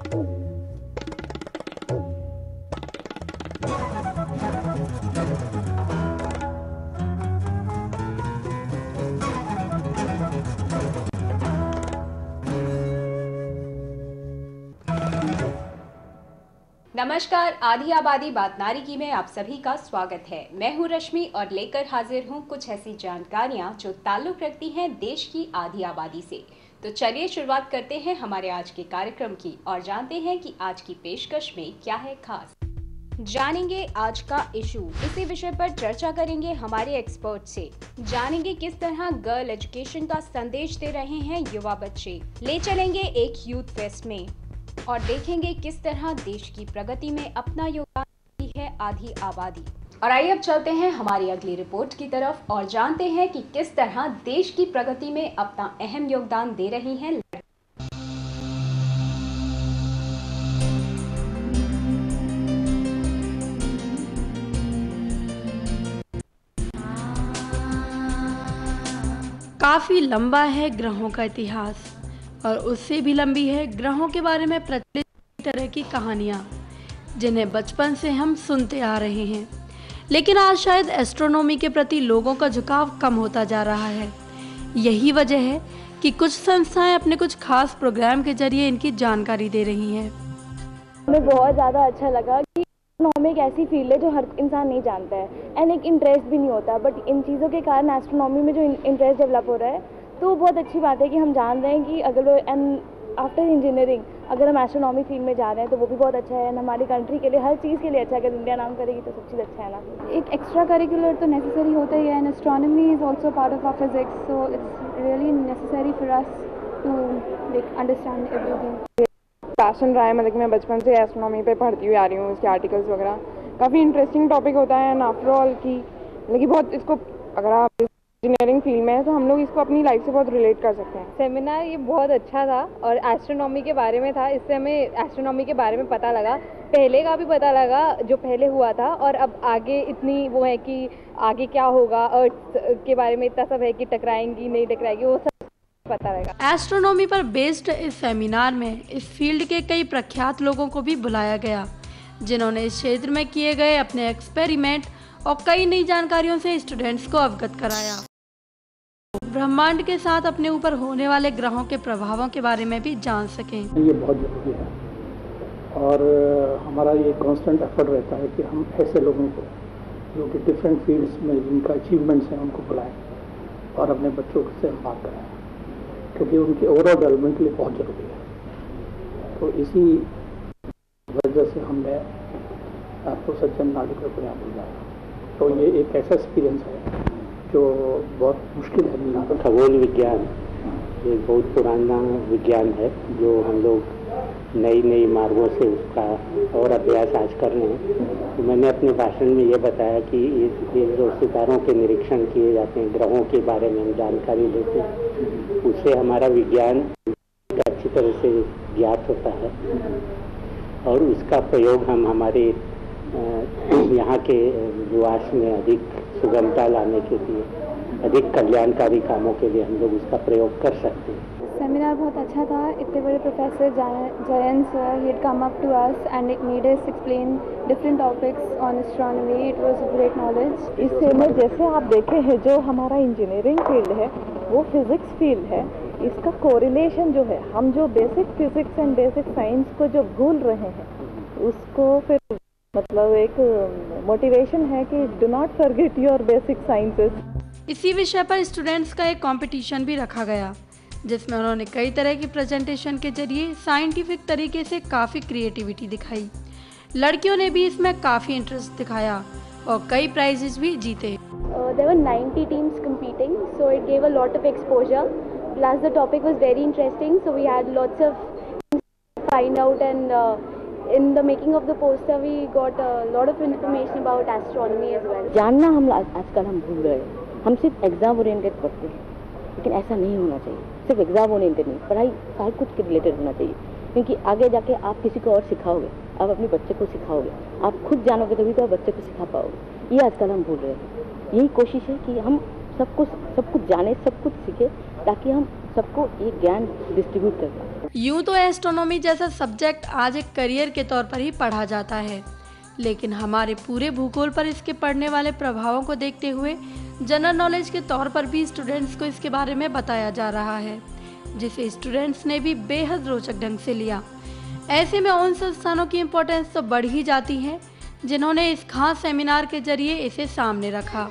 नमस्कार, आधी आबादी बात नारिकी में आप सभी का स्वागत है। मैं हूं रश्मि और लेकर हाजिर हूं कुछ ऐसी जानकारियां जो ताल्लुक रखती हैं देश की आधी आबादी से। तो चलिए शुरुआत करते हैं हमारे आज के कार्यक्रम की और जानते हैं कि आज की पेशकश में क्या है खास। जानेंगे आज का इशू, इसी विषय पर चर्चा करेंगे हमारे एक्सपर्ट से। जानेंगे किस तरह गर्ल एजुकेशन का संदेश दे रहे हैं युवा बच्चे। ले चलेंगे एक यूथ फेस्ट में और देखेंगे किस तरह देश की प्रगति में अपना योगदान दी है आधी आबादी। और आइए अब चलते हैं हमारी अगली रिपोर्ट की तरफ और जानते हैं कि किस तरह देश की प्रगति में अपना अहम योगदान दे रही हैं लड़कियां। काफी लंबा है ग्रहों का इतिहास और उससे भी लंबी है ग्रहों के बारे में प्रचलित तरह की कहानियाँ जिन्हें बचपन से हम सुनते आ रहे हैं। लेकिन आज शायद एस्ट्रोनॉमी के प्रति लोगों का झुकाव कम होता जा रहा है। यही वजह है कि कुछ संस्थाएं अपने कुछ खास प्रोग्राम के जरिए इनकी जानकारी दे रही हैं। हमें बहुत ज़्यादा अच्छा लगा कि एस्ट्रोनॉमी एक ऐसी फील्ड है जो हर इंसान नहीं जानता है एंड एक इंटरेस्ट भी नहीं होता, बट इन चीज़ों के कारण एस्ट्रोनॉमी में जो इंटरेस्ट डेवलप हो रहा है तो बहुत अच्छी बात है कि हम जान रहे हैं कि अगर एंड आफ्टर इंजीनियरिंग अगर हम एस्ट्रोनॉमी फील्ड में जा रहे हैं तो वो भी बहुत अच्छा है एंड हमारी कंट्री के लिए हर चीज़ के लिए अच्छा है। अगर इंडिया नाम करेगी तो सब चीज़ अच्छा है ना। एक एक्स्ट्रा करिकुलर तो नेसेसरी होता ही है and astronomy is also part of our physics, so it's really necessary for us to like understand everything. Passion रहा है, मतलब कि मैं बचपन से एस्ट्रोनॉमी पे पढ़ती हुई आ रही हूँ, उसके आर्टिकल्स वगैरह काफ़ी इंटरेस्टिंग टॉपिक होता है एंड आफ्टर ऑल की मतलब कि बहुत इसको अगर आप इंजीनियरिंग फील्ड में है तो हम लोग इसको अपनी लाइफ से बहुत रिलेट कर सकते हैं। सेमिनार ये बहुत अच्छा था और एस्ट्रोनॉमी के बारे में था, इससे हमें एस्ट्रोनॉमी के बारे में पता लगा, पहले का भी पता लगा जो पहले हुआ था और अब आगे इतनी वो है कि आगे क्या होगा, अर्थ के बारे में इतना सब है कि टकराएंगी नहीं टकराएंगी, वो सब पता रहेगा। एस्ट्रोनॉमी पर बेस्ड इस सेमिनार में इस फील्ड के कई प्रख्यात लोगों को भी बुलाया गया जिन्होंने इस क्षेत्र में किए गए अपने एक्सपेरिमेंट और कई नई जानकारियों से स्टूडेंट्स को अवगत कराया। ब्रह्मांड के साथ अपने ऊपर होने वाले ग्रहों के प्रभावों के बारे में भी जान सकें। ये बहुत ज़रूरी है और हमारा ये कांस्टेंट एफर्ट रहता है कि हम ऐसे लोगों को जो कि डिफरेंट फील्ड्स में जिनका अचीवमेंट्स हैं उनको बुलाएं और अपने बच्चों से हम बात कराएं क्योंकि उनकी ओवरऑल डेवलपमेंट के लिए बहुत ज़रूरी है। तो इसी वजह से हमने आपको सज्जन नागरिकों को यहाँ बुलाया। तो ये एक ऐसा एक्सपीरियंस है जो बहुत मुश्किल है मिलना। खगोल विज्ञान एक बहुत पुराना विज्ञान है जो हम लोग नई मार्गों से उसका और अभ्यास आज कर रहे हैं। तो मैंने अपने भाषण में ये बताया कि ये जो सितारों के निरीक्षण किए जाते हैं, ग्रहों के बारे में हम जानकारी लेते हैं, उससे हमारा विज्ञान अच्छी तरह से ज्ञात होता है और उसका प्रयोग हम हमारे यहाँ के विकास में अधिक सुगमता लाने के लिए, अधिक कल्याणकारी कामों के लिए हम लोग उसका प्रयोग कर सकते हैं। सेमिनार बहुत अच्छा था। इतने बड़े professor Jayant sir, he had come up to us and it made us explain different topics on astronomy. It was great knowledge. इससे में जैसे आप देखे हैं जो हमारा इंजीनियरिंग फील्ड है वो फिजिक्स फील्ड है, इसका कोरिलेशन जो है, हम जो basic physics and basic science को जो भूल रहे हैं उसको फिर मतलब एक मोटिवेशन है कि do not forget your basic sciences. इसी विषय पर स्टूडेंट्स का एक कंपटीशन भी रखा गया जिसमें उन्होंने कई तरह की प्रेजेंटेशन के जरिए साइंटिफिक तरीके से काफ़ी क्रिएटिविटी दिखाई। लड़कियों ने भी इसमें काफ़ी इंटरेस्ट दिखाया और कई प्राइजेस भी जीते। There were 90 teams competing, so it gave a lot of exposure. Plus the topic was very interesting, so we had lots of things to find out and in the making of the poster we got a lot of information about astronomy as well. जानना हम आजकल हम भूल रहे हैं, हम सिर्फ exam oriented पढ़ते हैं, लेकिन ऐसा नहीं होना चाहिए। सिर्फ एग्जाम ओरिएंटेड नहीं, पढ़ाई साल कुछ के रिलेटेड होना चाहिए क्योंकि आगे जाके आप किसी को और सिखाओगे, आप अपने बच्चे को सिखाओगे, आप खुद जानोगे तभी तो आप बच्चे को सिखा पाओगे। ये आजकल हम भूल रहे हैं। यही कोशिश है कि हम सब कुछ जाने, सब कुछ सीखे ताकि हम सबको ये ज्ञान डिस्ट्रीब्यूट कर पाएं। यूं तो एस्ट्रोनॉमी जैसा सब्जेक्ट आज एक करियर के तौर पर ही पढ़ा जाता है, लेकिन हमारे पूरे भूगोल पर इसके पड़ने वाले प्रभावों को देखते हुए जनरल नॉलेज के तौर पर भी स्टूडेंट्स को इसके बारे में बताया जा रहा है, जिसे स्टूडेंट्स ने भी बेहद रोचक ढंग से लिया। ऐसे में उन संस्थानों की इम्पोर्टेंस तो बढ़ ही जाती है जिन्होंने इस खास सेमिनार के जरिए इसे सामने रखा।